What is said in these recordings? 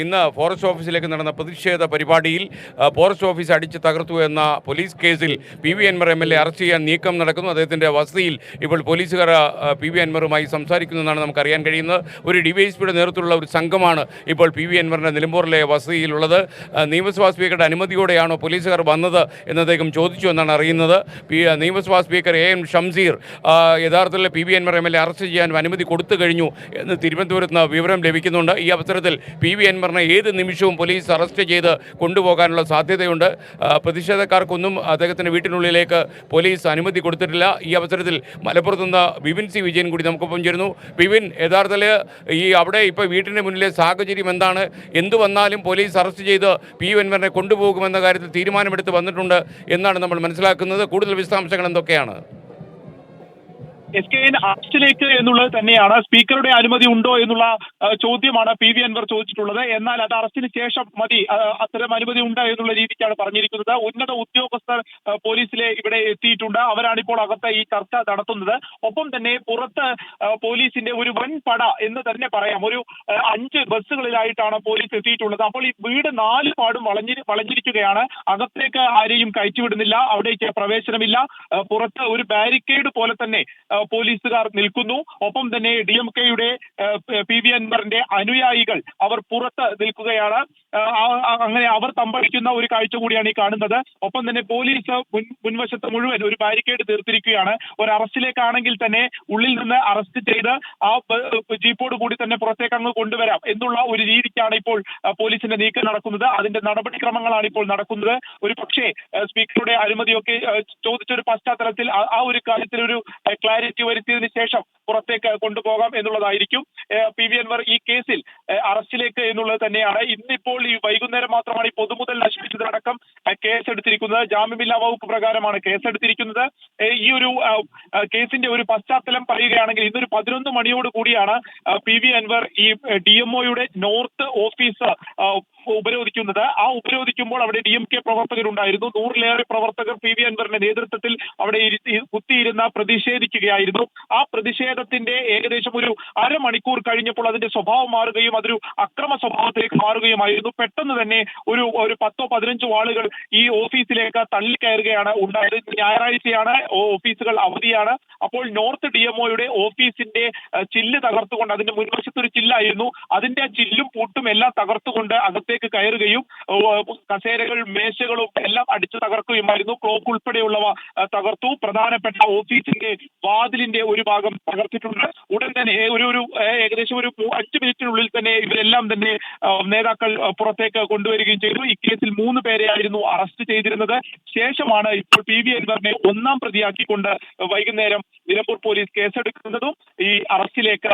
ഇന്ന് ഫോറസ്റ്റ് ഓഫീസിലേക്ക് നടന്ന പ്രതിഷേധ പരിപാടിയിൽ ഫോറസ്റ്റ് ഓഫീസ് അടിച്ച് തകർത്തു എന്ന പോലീസ് കേസിൽ PV അൻവർ MLA അറസ്റ്റ് ചെയ്യാൻ നീക്കം നടക്കുന്നു. അദ്ദേഹത്തിൻ്റെ വസതിയിൽ ഇപ്പോൾ പോലീസുകാർ PV അൻവറുമായി സംസാരിക്കുന്നതാണ് നമുക്കറിയാൻ കഴിയുന്നത്. ഒരു ഡിവൈഎസ്പിയുടെ നേതൃത്വത്തിലുള്ള ഒരു സംഘമാണ് ഇപ്പോൾ PV അൻവറിൻ്റെ നിലമ്പൂരിലെ വസതിയിലുള്ളത്. നിയമസഭാ സ്പീക്കറുടെ അനുമതിയോടെയാണോ പോലീസുകാർ വന്നത് എന്ന് അദ്ദേഹം ചോദിച്ചു എന്നാണ് അറിയുന്നത്. നിയമസഭാ സ്പീക്കർ AM ഷംസീർ യഥാർത്ഥത്തിൽ PV അൻവർ MLA അറസ്റ്റ് ചെയ്യാൻ അനുമതി കൊടുത്തു കഴിഞ്ഞു എന്ന് തിരുവനന്തപുരത്ത് നിന്ന് വിവരം ലഭിക്കുന്നുണ്ട്. ഈ അവസരത്തിൽ PV അൻവറിനെ ഏത് നിമിഷവും പോലീസ് അറസ്റ്റ് ചെയ്ത് കൊണ്ടുപോകാനുള്ള സാധ്യതയുണ്ട്. പ്രതിഷേധക്കാർക്കൊന്നും അദ്ദേഹത്തിൻ്റെ വീട്ടിനുള്ളിലേക്ക് പോലീസ് അനുമതി കൊടുത്തിട്ടില്ല. ഈ അവസരത്തിൽ മലപ്പുറത്ത് നിന്ന് ബിപിൻ C വിജയൻ കൂടി നമുക്കൊപ്പം ചേരുന്നു. ബിപിൻ, യഥാർത്ഥത്തിൽ അവിടെ ഇപ്പോൾ വീട്ടിൻ്റെ മുന്നിലെ സാഹചര്യം എന്താണ്? എന്തു വന്നാലും പോലീസ് അറസ്റ്റ് ചെയ്ത് PV അൻവറിനെ കൊണ്ടുപോകുമെന്ന കാര്യത്തിൽ തീരുമാനമെടുത്ത് വന്നിട്ടുണ്ട് എന്നാണ് നമ്മൾ മനസ്സിലാക്കുന്നത്. കൂടുതൽ വിശദാംശങ്ങൾ എന്തൊക്കെയാണ്? SKN അറസ്റ്റിലേക്ക് എന്നുള്ളത് തന്നെയാണ്. സ്പീക്കറുടെ അനുമതി ഉണ്ടോ എന്നുള്ള ചോദ്യമാണ് PV അൻവർ ചോദിച്ചിട്ടുള്ളത്. എന്നാൽ അത് അറസ്റ്റിന് ശേഷം മതി, അത്തരം അനുമതി ഉണ്ട് എന്നുള്ള രീതിക്കാണ് പറഞ്ഞിരിക്കുന്നത്. ഉന്നത ഉദ്യോഗസ്ഥർ പോലീസിലെ ഇവിടെ എത്തിയിട്ടുണ്ട്. അവരാണിപ്പോൾ അകത്ത് ഈ ചർച്ച നടത്തുന്നത്. ഒപ്പം തന്നെ പുറത്ത് പോലീസിന്റെ ഒരു വൻ പട എന്ന് തന്നെ പറയാം. ഒരു 5 ബസ്സുകളിലായിട്ടാണ് പോലീസ് എത്തിയിട്ടുള്ളത്. അപ്പോൾ ഈ വീട് 4 പാടും വളഞ്ഞിരിക്കുകയാണ്. അകത്തേക്ക് ആരെയും കയറ്റിവിടുന്നില്ല, അവിടേക്ക് പ്രവേശനമില്ല. പുറത്ത് ഒരു ബാരിക്കേഡ് പോലെ തന്നെ പോലീസുകാർ നിൽക്കുന്നു. ഒപ്പം തന്നെ DMK-യുടെ PV അൻവറിന്റെ അനുയായികൾ അവർ പുറത്ത് നിൽക്കുകയാണ്. അങ്ങനെ അവർ തമ്പടിക്കുന്ന ഒരു കാഴ്ച കൂടിയാണ് ഈ കാണുന്നത്. ഒപ്പം തന്നെ പോലീസ് മുൻവശത്ത് മുഴുവൻ ഒരു ബാരിക്കേഡ് തീർത്തിരിക്കുകയാണ്. ഒരു അറസ്റ്റിലേക്കാണെങ്കിൽ തന്നെ ഉള്ളിൽ നിന്ന് അറസ്റ്റ് ചെയ്ത് ആ ജീപ്പോട് കൂടി തന്നെ പുറത്തേക്ക് അങ്ങ് കൊണ്ടുവരാം എന്നുള്ള ഒരു രീതിക്കാണ് ഇപ്പോൾ പോലീസിന്റെ നീക്കം നടക്കുന്നത്. അതിന്റെ നടപടിക്രമങ്ങളാണ് ഇപ്പോൾ നടക്കുന്നത്. ഒരു പക്ഷേ സ്പീക്കറുടെ അനുമതിയൊക്കെ ചോദിച്ചൊരു പശ്ചാത്തലത്തിൽ ആ ഒരു കാര്യത്തിൽ ഒരു ക്ലാരിറ്റി വരുത്തിയതിനു ശേഷം പുറത്തേക്ക് കൊണ്ടുപോകാം എന്നുള്ളതായിരിക്കും. PV അൻവർ ഈ കേസിൽ അറസ്റ്റിലേക്ക് എന്നുള്ളത് തന്നെയാണ്. ഇന്നിപ്പോൾ ഈ വൈകുന്നേരം മാത്രമാണ് ഈ പൊതുമുതൽ നശിപ്പിച്ചതടക്കം കേസെടുത്തിരിക്കുന്നത്. ജാമ്യമില്ലാ വകുപ്പ് പ്രകാരമാണ് കേസെടുത്തിരിക്കുന്നത്. ഈ ഒരു കേസിന്റെ ഒരു പശ്ചാത്തലം പറയുകയാണെങ്കിൽ ഇന്നൊരു 11 മണിയോട് കൂടിയാണ് PV അൻവർ ഈ DMO-യുടെ നോർത്ത് ഓഫീസ് ഉപരോധിക്കുന്നത്. ആ ഉപരോധിക്കുമ്പോൾ അവിടെ DMK പ്രവർത്തകരുണ്ടായിരുന്നു. 100-ലേറെ പ്രവർത്തകർ PV അൻവറിന്റെ നേതൃത്വത്തിൽ അവിടെ കുത്തിയിരുന്ന പ്രതിഷേധിക്കുകയായിരുന്നു. ആ പ്രതിഷേധത്തിന്റെ ഏകദേശം ഒരു അരമണിക്കൂർ കഴിഞ്ഞപ്പോൾ അതിന്റെ സ്വഭാവം മാറുകയും അതൊരു അക്രമ സ്വഭാവത്തിലേക്ക് മാറുകയുമായിരുന്നു. പെട്ടെന്ന് തന്നെ ഒരു 10-15 ആളുകൾ ഈ ഓഫീസിലേക്ക് തള്ളിക്കയറുകയാണ് ഉണ്ടായത്. ഞായറാഴ്ചയാണ്, ഓഫീസുകൾ അവധിയാണ്. അപ്പോൾ നോർത്ത് DMO-യുടെ ഓഫീസിന്റെ ചില്ല് തകർത്തുകൊണ്ട്, അതിന്റെ മുൻവശത്തൊരു ചില്ലായിരുന്നു, അതിന്റെ ചില്ലും പൂട്ടും എല്ലാം തകർത്തുകൊണ്ട് അകത്തേക്ക് കയറുകയും കസേരകൾ മേശകളും എല്ലാം അടിച്ചു തകർക്കുകയുമായിരുന്നു. ക്ലോക്ക് ഉൾപ്പെടെയുള്ളവ തകർത്തു. പ്രധാനപ്പെട്ട ഓഫീസിന്റെ വാതിലിന്റെ ഒരു ഭാഗം തകർത്തിട്ടുണ്ട്. ഉടൻ തന്നെ ഏകദേശം ഒരു 5 മിനിറ്റിനുള്ളിൽ തന്നെ ഇവരെല്ലാം തന്നെ നേതാക്കൾ പുറത്തേക്ക് കൊണ്ടുവരികയും ചെയ്തു. ഈ കേസിൽ 3 പേരെയായിരുന്നു അറസ്റ്റ് ചെയ്തിരുന്നത്. ശേഷമാണ് ഇപ്പോൾ PV അൻവറിനെ 1-ാം പ്രതിയാക്കിക്കൊണ്ട് വൈകുന്നേരം നിലമ്പൂർ പോലീസ് കേസെടുക്കുന്നതും ഈ അറസ്റ്റിലേക്ക്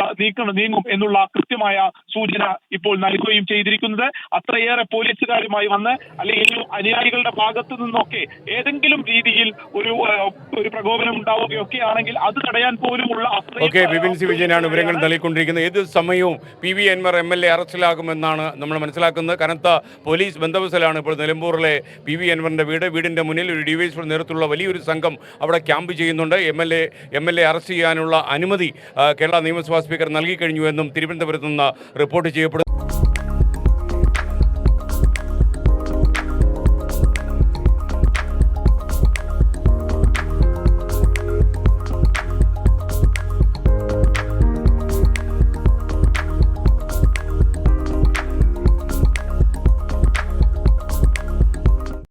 നീങ്ങും എന്നുള്ള കൃത്യമായ സൂചന ഇപ്പോൾ നൽകുകയും ചെയ്തിരിക്കുന്നത്. അത്രയേറെ പോലീസുകാരുമായി വന്ന് അല്ലെങ്കിൽ അനുയായികളുടെ ഭാഗത്തു നിന്നൊക്കെ ഏതെങ്കിലും രീതിയിൽ ഒരു പ്രകോപനം ഉണ്ടാവുകയൊക്കെ ആണെങ്കിൽ അത് തടയാൻ പോലുമുള്ള ബിപിൻ C വിജയനാണ് വിവരങ്ങൾ നൽകിക്കൊണ്ടിരിക്കുന്നത്. ഏത് സമയവും PV അൻവർ MLA അറസ്റ്റിലാകുമെന്നാണ് നമ്മൾ മനസ്സിലാക്കുന്നത്. കനത്ത പോലീസ് ബന്ദോബസ്തിലാണ് ഇപ്പോൾ നിലമ്പൂരിലെ PV അൻവറിന്റെ വീടിന്റെ മുന്നിൽ ഒരു ഡിവൈഎസ്പി നേതൃത്വത്തിലുള്ള വലിയൊരു സംഘം അവിടെ ക്യാമ്പ് ചെയ്യുന്നുണ്ട്. MLA അറസ്റ്റ് ചെയ്യാനുള്ള അനുമതി കേരള നിയമസഭാ സ്പീക്കർ നൽകിക്കഴിഞ്ഞു എന്നും തിരുവനന്തപുരത്ത് നിന്ന് റിപ്പോർട്ട് ചെയ്യപ്പെടുന്നു.